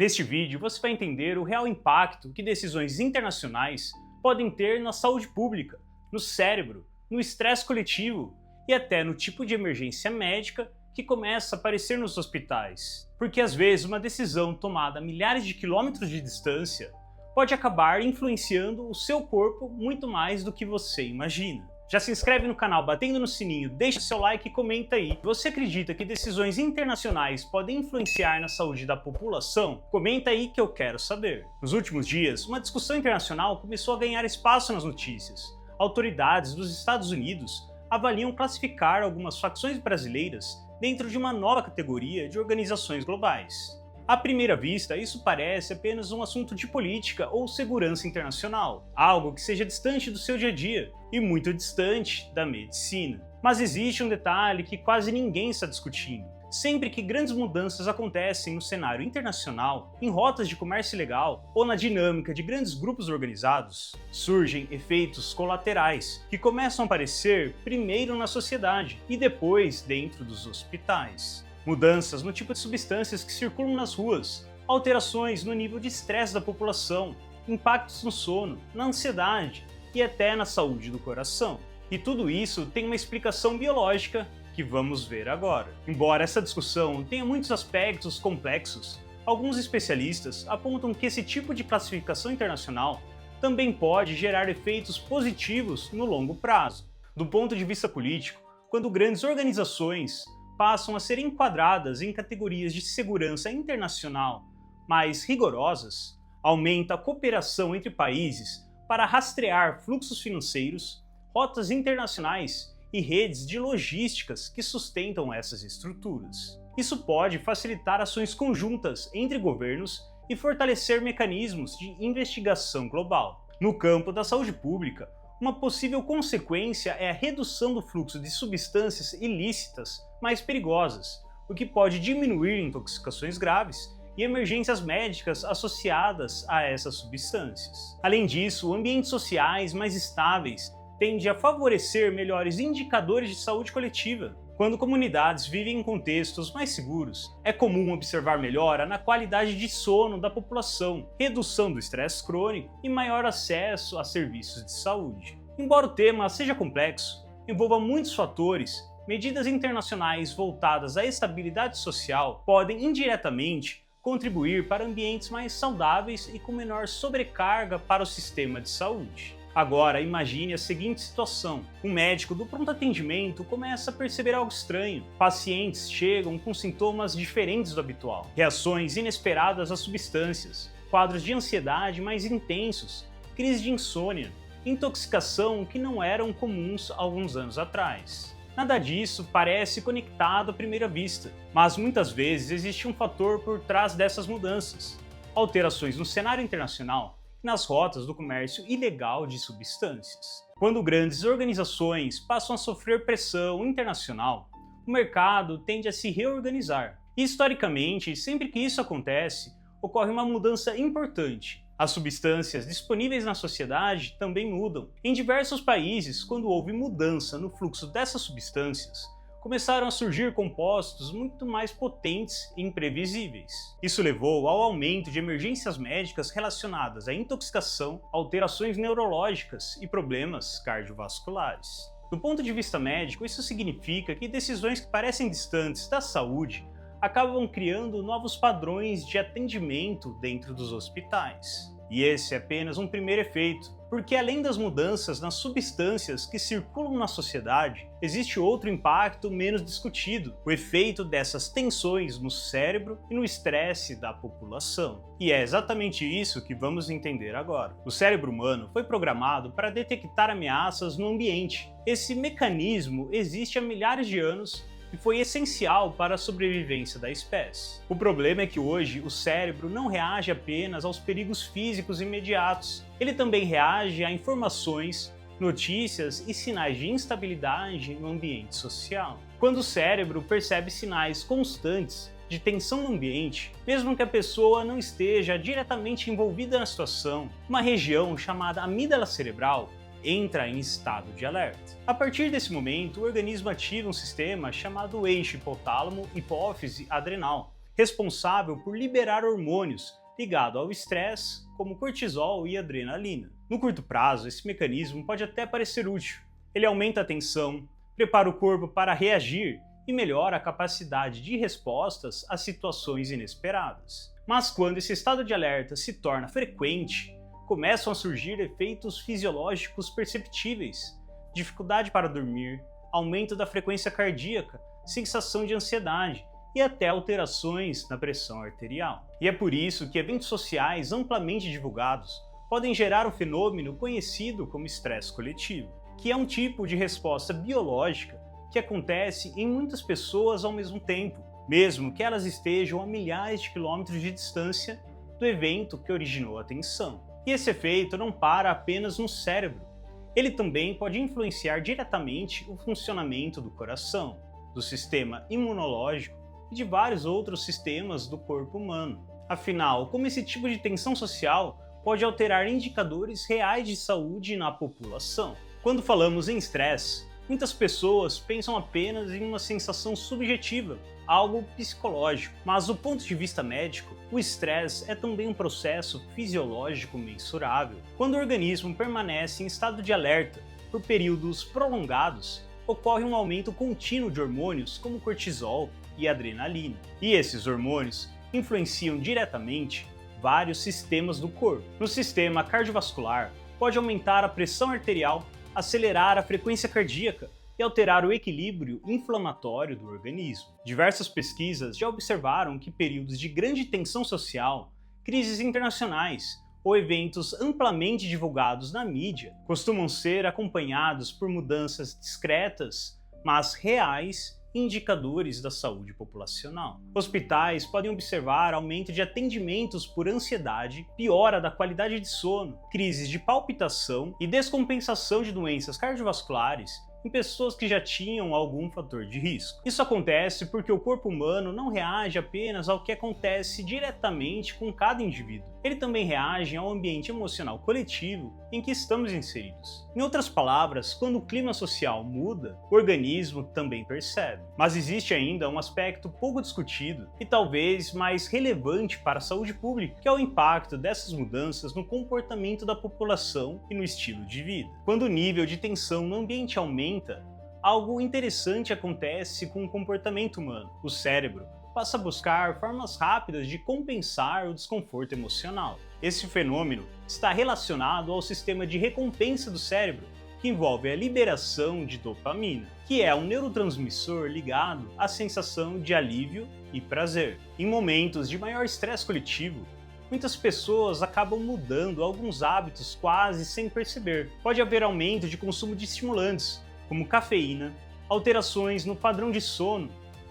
Neste vídeo você vai entender o real impacto que decisões internacionais podem ter na saúde pública, no cérebro, no estresse coletivo e até no tipo de emergência médica que começa a aparecer nos hospitais. Porque às vezes uma decisão tomada a milhares de quilômetros de distância pode acabar influenciando o seu corpo muito mais do que você imagina. Já se inscreve no canal batendo no sininho, deixa seu like e comenta aí. Você acredita que decisões internacionais podem influenciar na saúde da população? Comenta aí que eu quero saber. Nos últimos dias, uma discussão internacional começou a ganhar espaço nas notícias. Autoridades dos Estados Unidos avaliam classificar algumas facções brasileiras dentro de uma nova categoria de organizações globais. À primeira vista, isso parece apenas um assunto de política ou segurança internacional, algo que seja distante do seu dia a dia e muito distante da medicina. Mas existe um detalhe que quase ninguém está discutindo. Sempre que grandes mudanças acontecem no cenário internacional, em rotas de comércio ilegal ou na dinâmica de grandes grupos organizados, surgem efeitos colaterais que começam a aparecer primeiro na sociedade e depois dentro dos hospitais. Mudanças no tipo de substâncias que circulam nas ruas, alterações no nível de estresse da população, impactos no sono, na ansiedade e até na saúde do coração. E tudo isso tem uma explicação biológica que vamos ver agora. Embora essa discussão tenha muitos aspectos complexos, alguns especialistas apontam que esse tipo de classificação internacional também pode gerar efeitos positivos no longo prazo. Do ponto de vista político, quando grandes organizações passam a ser enquadradas em categorias de segurança internacional mais rigorosas, aumenta a cooperação entre países para rastrear fluxos financeiros, rotas internacionais e redes de logísticas que sustentam essas estruturas. Isso pode facilitar ações conjuntas entre governos e fortalecer mecanismos de investigação global. No campo da saúde pública, uma possível consequência é a redução do fluxo de substâncias ilícitas mais perigosas, o que pode diminuir intoxicações graves e emergências médicas associadas a essas substâncias. Além disso, ambientes sociais mais estáveis tendem a favorecer melhores indicadores de saúde coletiva. Quando comunidades vivem em contextos mais seguros, é comum observar melhora na qualidade de sono da população, redução do estresse crônico e maior acesso a serviços de saúde. Embora o tema seja complexo, envolva muitos fatores, medidas internacionais voltadas à estabilidade social podem indiretamente contribuir para ambientes mais saudáveis e com menor sobrecarga para o sistema de saúde. Agora, imagine a seguinte situação. Um médico do pronto atendimento começa a perceber algo estranho. Pacientes chegam com sintomas diferentes do habitual, reações inesperadas às substâncias, quadros de ansiedade mais intensos, crise de insônia, intoxicação que não eram comuns alguns anos atrás. Nada disso parece conectado à primeira vista, mas muitas vezes existe um fator por trás dessas mudanças: alterações no cenário internacional nas rotas do comércio ilegal de substâncias. Quando grandes organizações passam a sofrer pressão internacional, o mercado tende a se reorganizar. Historicamente, sempre que isso acontece, ocorre uma mudança importante. As substâncias disponíveis na sociedade também mudam. Em diversos países, quando houve mudança no fluxo dessas substâncias, começaram a surgir compostos muito mais potentes e imprevisíveis. Isso levou ao aumento de emergências médicas relacionadas à intoxicação, alterações neurológicas e problemas cardiovasculares. Do ponto de vista médico, isso significa que decisões que parecem distantes da saúde acabam criando novos padrões de atendimento dentro dos hospitais. E esse é apenas um primeiro efeito, porque além das mudanças nas substâncias que circulam na sociedade, existe outro impacto menos discutido: o efeito dessas tensões no cérebro e no estresse da população. E é exatamente isso que vamos entender agora. O cérebro humano foi programado para detectar ameaças no ambiente. Esse mecanismo existe há milhares de anos e foi essencial para a sobrevivência da espécie. O problema é que hoje o cérebro não reage apenas aos perigos físicos imediatos, ele também reage a informações, notícias e sinais de instabilidade no ambiente social. Quando o cérebro percebe sinais constantes de tensão no ambiente, mesmo que a pessoa não esteja diretamente envolvida na situação, uma região chamada amígdala cerebral entra em estado de alerta. A partir desse momento, o organismo ativa um sistema chamado eixo hipotálamo-hipófise-adrenal, responsável por liberar hormônios ligados ao estresse, como cortisol e adrenalina. No curto prazo, esse mecanismo pode até parecer útil. Ele aumenta a tensão, prepara o corpo para reagir e melhora a capacidade de respostas a situações inesperadas. Mas quando esse estado de alerta se torna frequente, começam a surgir efeitos fisiológicos perceptíveis, dificuldade para dormir, aumento da frequência cardíaca, sensação de ansiedade e até alterações na pressão arterial. E é por isso que eventos sociais amplamente divulgados podem gerar um fenômeno conhecido como estresse coletivo, que é um tipo de resposta biológica que acontece em muitas pessoas ao mesmo tempo, mesmo que elas estejam a milhares de quilômetros de distância do evento que originou a tensão. E esse efeito não para apenas no cérebro. Ele também pode influenciar diretamente o funcionamento do coração, do sistema imunológico e de vários outros sistemas do corpo humano. Afinal, como esse tipo de tensão social pode alterar indicadores reais de saúde na população? Quando falamos em estresse, muitas pessoas pensam apenas em uma sensação subjetiva, algo psicológico. Mas do ponto de vista médico, o estresse é também um processo fisiológico mensurável. Quando o organismo permanece em estado de alerta por períodos prolongados, ocorre um aumento contínuo de hormônios como cortisol e adrenalina. E esses hormônios influenciam diretamente vários sistemas do corpo. No sistema cardiovascular, pode aumentar a pressão arterial, acelerar a frequência cardíaca e alterar o equilíbrio inflamatório do organismo. Diversas pesquisas já observaram que períodos de grande tensão social, crises internacionais ou eventos amplamente divulgados na mídia costumam ser acompanhados por mudanças discretas, mas reais, indicadores da saúde populacional. Hospitais podem observar aumento de atendimentos por ansiedade, piora da qualidade de sono, crises de palpitação e descompensação de doenças cardiovasculares em pessoas que já tinham algum fator de risco. Isso acontece porque o corpo humano não reage apenas ao que acontece diretamente com cada indivíduo. Ele também reage ao ambiente emocional coletivo em que estamos inseridos. Em outras palavras, quando o clima social muda, o organismo também percebe. Mas existe ainda um aspecto pouco discutido e talvez mais relevante para a saúde pública, que é o impacto dessas mudanças no comportamento da população e no estilo de vida. Quando o nível de tensão no ambiente aumenta, algo interessante acontece com o comportamento humano. O cérebro passa a buscar formas rápidas de compensar o desconforto emocional. Esse fenômeno está relacionado ao sistema de recompensa do cérebro, que envolve a liberação de dopamina, que é um neurotransmissor ligado à sensação de alívio e prazer. Em momentos de maior estresse coletivo, muitas pessoas acabam mudando alguns hábitos quase sem perceber. Pode haver aumento de consumo de estimulantes, como cafeína, alterações no padrão de sono,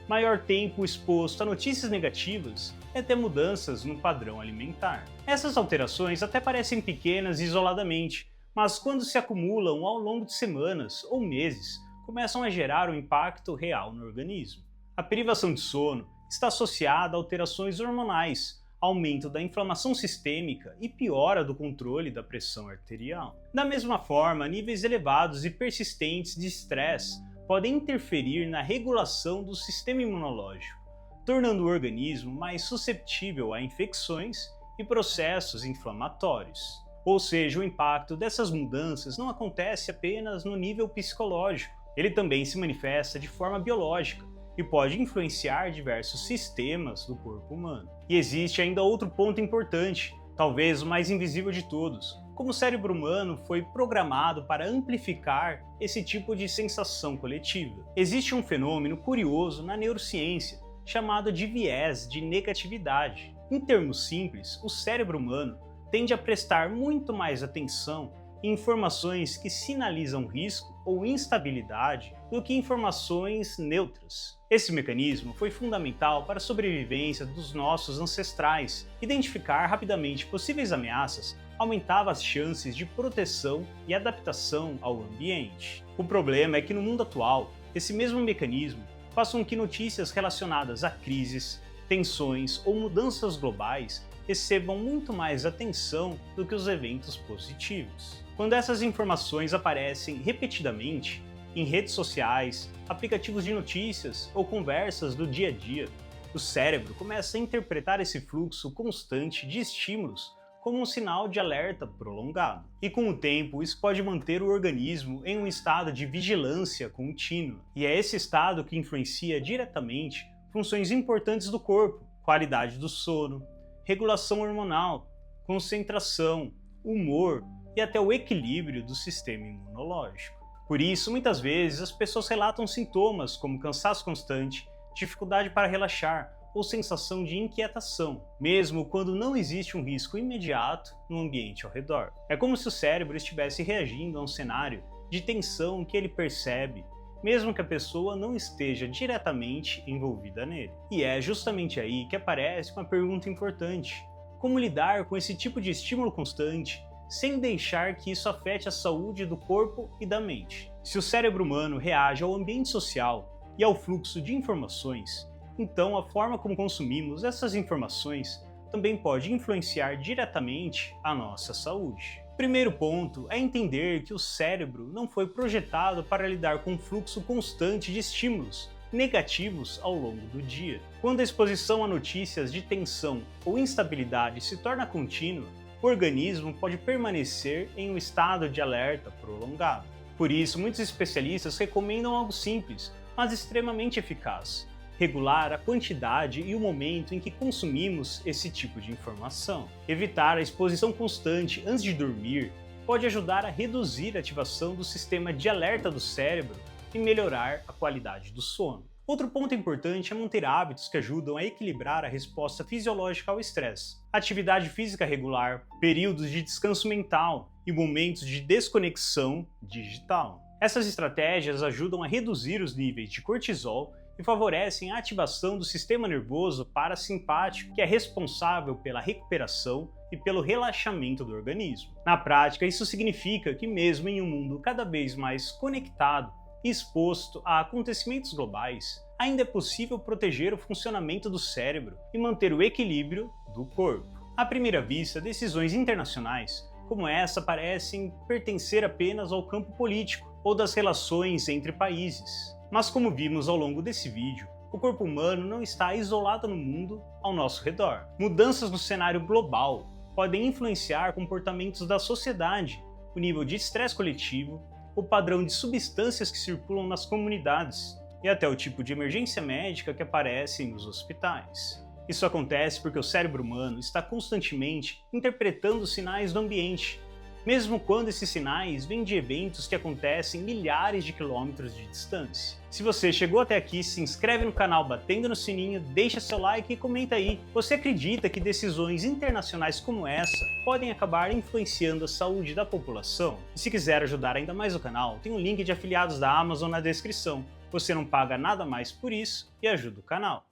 maior tempo exposto a notícias negativas e até mudanças no padrão alimentar. Essas alterações até parecem pequenas isoladamente, mas quando se acumulam ao longo de semanas ou meses, começam a gerar um impacto real no organismo. A privação de sono está associada a alterações hormonais, aumento da inflamação sistêmica e piora do controle da pressão arterial. Da mesma forma, níveis elevados e persistentes de estresse podem interferir na regulação do sistema imunológico, tornando o organismo mais suscetível a infecções e processos inflamatórios. Ou seja, o impacto dessas mudanças não acontece apenas no nível psicológico, ele também se manifesta de forma biológica e pode influenciar diversos sistemas do corpo humano. E existe ainda outro ponto importante, talvez o mais invisível de todos: como o cérebro humano foi programado para amplificar esse tipo de sensação coletiva. Existe um fenômeno curioso na neurociência, chamado de viés de negatividade. Em termos simples, o cérebro humano tende a prestar muito mais atenção em informações que sinalizam risco ou instabilidade do que informações neutras. Esse mecanismo foi fundamental para a sobrevivência dos nossos ancestrais. Identificar rapidamente possíveis ameaças aumentava as chances de proteção e adaptação ao ambiente. O problema é que no mundo atual, esse mesmo mecanismo faz com que notícias relacionadas a crises, tensões ou mudanças globais recebam muito mais atenção do que os eventos positivos. Quando essas informações aparecem repetidamente em redes sociais, aplicativos de notícias ou conversas do dia a dia, O cérebro começa a interpretar esse fluxo constante de estímulos como um sinal de alerta prolongado. E com o tempo, isso pode manter o organismo em um estado de vigilância contínua. E é esse estado que influencia diretamente funções importantes do corpo, qualidade do sono, regulação hormonal, concentração, humor e até o equilíbrio do sistema imunológico. Por isso, muitas vezes, as pessoas relatam sintomas como cansaço constante, dificuldade para relaxar ou sensação de inquietação, mesmo quando não existe um risco imediato no ambiente ao redor. É como se o cérebro estivesse reagindo a um cenário de tensão que ele percebe, mesmo que a pessoa não esteja diretamente envolvida nele. E é justamente aí que aparece uma pergunta importante: como lidar com esse tipo de estímulo constante sem deixar que isso afete a saúde do corpo e da mente? Se o cérebro humano reage ao ambiente social e ao fluxo de informações, então a forma como consumimos essas informações também pode influenciar diretamente a nossa saúde. O primeiro ponto é entender que o cérebro não foi projetado para lidar com um fluxo constante de estímulos negativos ao longo do dia. Quando a exposição a notícias de tensão ou instabilidade se torna contínua, o organismo pode permanecer em um estado de alerta prolongado. Por isso, muitos especialistas recomendam algo simples, mas extremamente eficaz: regular a quantidade e o momento em que consumimos esse tipo de informação. Evitar a exposição constante antes de dormir pode ajudar a reduzir a ativação do sistema de alerta do cérebro e melhorar a qualidade do sono. Outro ponto importante é manter hábitos que ajudam a equilibrar a resposta fisiológica ao estresse. Atividade física regular, períodos de descanso mental e momentos de desconexão digital. Essas estratégias ajudam a reduzir os níveis de cortisol e favorecem a ativação do sistema nervoso parasimpático, que é responsável pela recuperação e pelo relaxamento do organismo. Na prática, isso significa que mesmo em um mundo cada vez mais conectado e exposto a acontecimentos globais, ainda é possível proteger o funcionamento do cérebro e manter o equilíbrio do corpo. À primeira vista, decisões internacionais como essa parecem pertencer apenas ao campo político ou das relações entre países. Mas como vimos ao longo desse vídeo, o corpo humano não está isolado no mundo ao nosso redor. Mudanças no cenário global podem influenciar comportamentos da sociedade, o nível de estresse coletivo, o padrão de substâncias que circulam nas comunidades e até o tipo de emergência médica que aparece nos hospitais. Isso acontece porque o cérebro humano está constantemente interpretando os sinais do ambiente, mesmo quando esses sinais vêm de eventos que acontecem milhares de quilômetros de distância. Se você chegou até aqui, se inscreve no canal batendo no sininho, deixa seu like e comenta aí. Você acredita que decisões internacionais como essa podem acabar influenciando a saúde da população? E se quiser ajudar ainda mais o canal, tem um link de afiliados da Amazon na descrição. Você não paga nada mais por isso e ajuda o canal.